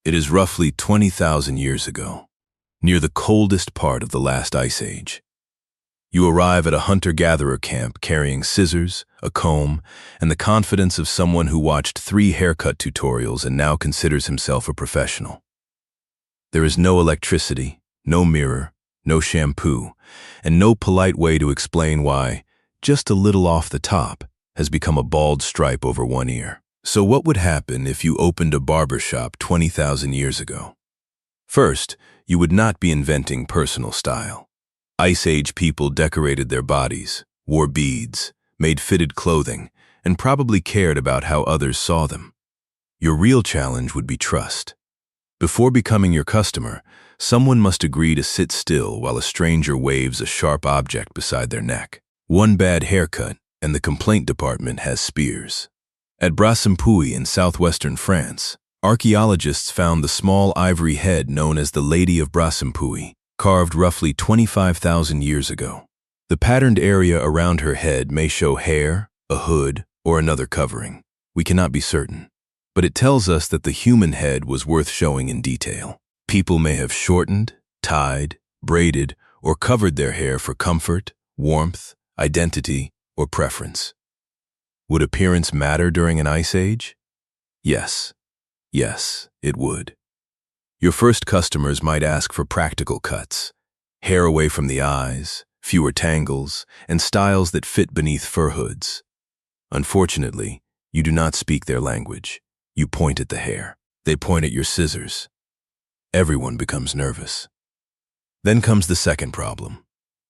It is roughly 20,000 years ago, near the coldest part of the last ice age. You arrive at a hunter-gatherer camp carrying scissors, a comb, and the confidence of someone who watched 3 haircut tutorials and now considers himself a professional. There is no electricity, no mirror, no shampoo, and no polite way to explain why just a little off the top has become a bald stripe over one ear. So what would happen if you opened a barbershop 20,000 years ago? First, you would not be inventing personal style. Ice Age people decorated their bodies, wore beads, made fitted clothing, and probably cared about how others saw them. Your real challenge would be trust. Before becoming your customer, someone must agree to sit still while a stranger waves a sharp object beside their neck. One bad haircut, and the complaint department has spears. At Brassempouy in southwestern France, archaeologists found the small ivory head known as the Lady of Brassempouy, carved roughly 25,000 years ago. The patterned area around her head may show hair, a hood, or another covering. We cannot be certain, but it tells us that the human head was worth showing in detail. People may have shortened, tied, braided, or covered their hair for comfort, warmth, identity, or preference. Would appearance matter during an ice age? Yes. Yes, it would. Your first customers might ask for practical cuts, hair away from the eyes, fewer tangles, and styles that fit beneath fur hoods. Unfortunately, you do not speak their language. You point at the hair. They point at your scissors. Everyone becomes nervous. Then comes the second problem,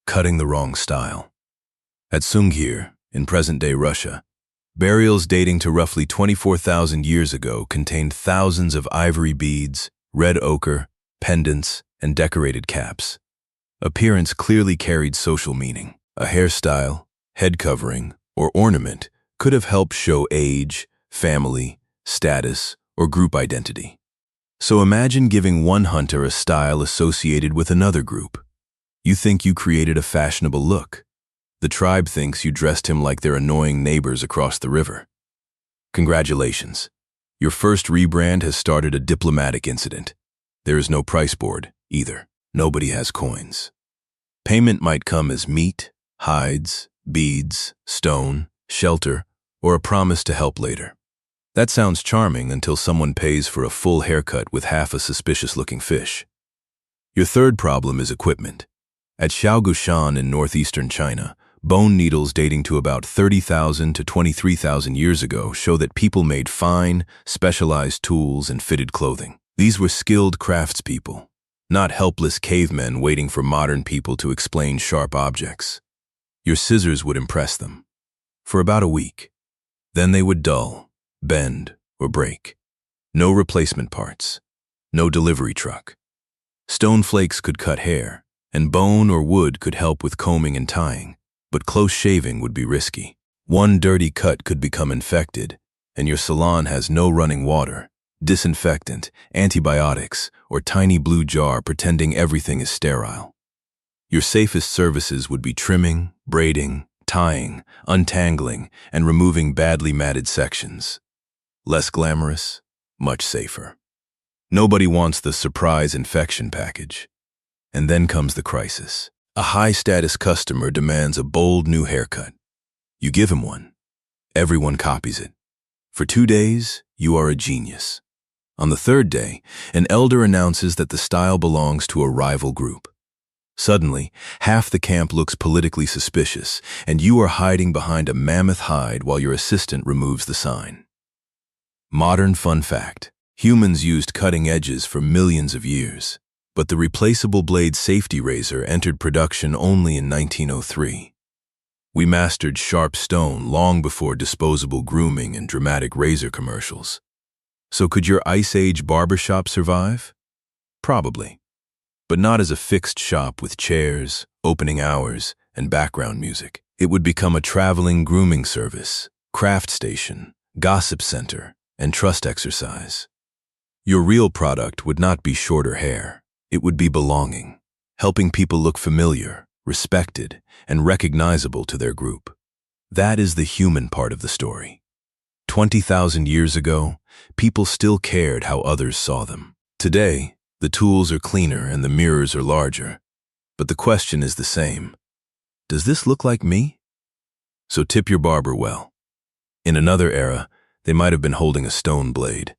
cutting the wrong style. At Sunghir, in present-day Russia, burials dating to roughly 24,000 years ago contained thousands of ivory beads, red ochre, pendants, and decorated caps. Appearance clearly carried social meaning. A hairstyle, head covering, or ornament could have helped show age, family, status, or group identity. So imagine giving one hunter a style associated with another group. You think you created a fashionable look. The tribe thinks you dressed him like their annoying neighbors across the river. Congratulations. Your first rebrand has started a diplomatic incident. There is no price board, either. Nobody has coins. Payment might come as meat, hides, beads, stone, shelter, or a promise to help later. That sounds charming until someone pays for a full haircut with half a suspicious-looking fish. Your third problem is equipment. At Xiaogushan in northeastern China, bone needles dating to about 30,000 to 23,000 years ago show that people made fine, specialized tools and fitted clothing. These were skilled craftspeople, not helpless cavemen waiting for modern people to explain sharp objects. Your scissors would impress them. For about a week. Then they would dull, bend, or break. No replacement parts. No delivery truck. Stone flakes could cut hair, and bone or wood could help with combing and tying. But close shaving would be risky. One dirty cut could become infected, and your salon has no running water, disinfectant, antibiotics, or tiny blue jar pretending everything is sterile. Your safest services would be trimming, braiding, tying, untangling, and removing badly matted sections. Less glamorous, much safer. Nobody wants the surprise infection package. And then comes the crisis. A high-status customer demands a bold new haircut. You give him one. Everyone copies it. For 2 days, you are a genius. On the third day, an elder announces that the style belongs to a rival group. Suddenly, half the camp looks politically suspicious, and you are hiding behind a mammoth hide while your assistant removes the sign. Modern fun fact: humans used cutting edges for millions of years. But the replaceable blade safety razor entered production only in 1903. We mastered sharp stone long before disposable grooming and dramatic razor commercials. So could your Ice Age barbershop survive? Probably. But not as a fixed shop with chairs, opening hours, and background music. It would become a traveling grooming service, craft station, gossip center, and trust exercise. Your real product would not be shorter hair. It would be belonging, helping people look familiar, respected, and recognizable to their group. That is the human part of the story. 20,000 years ago, people still cared how others saw them. Today, the tools are cleaner and the mirrors are larger, but the question is the same. Does this look like me? So tip your barber well. In another era, they might have been holding a stone blade.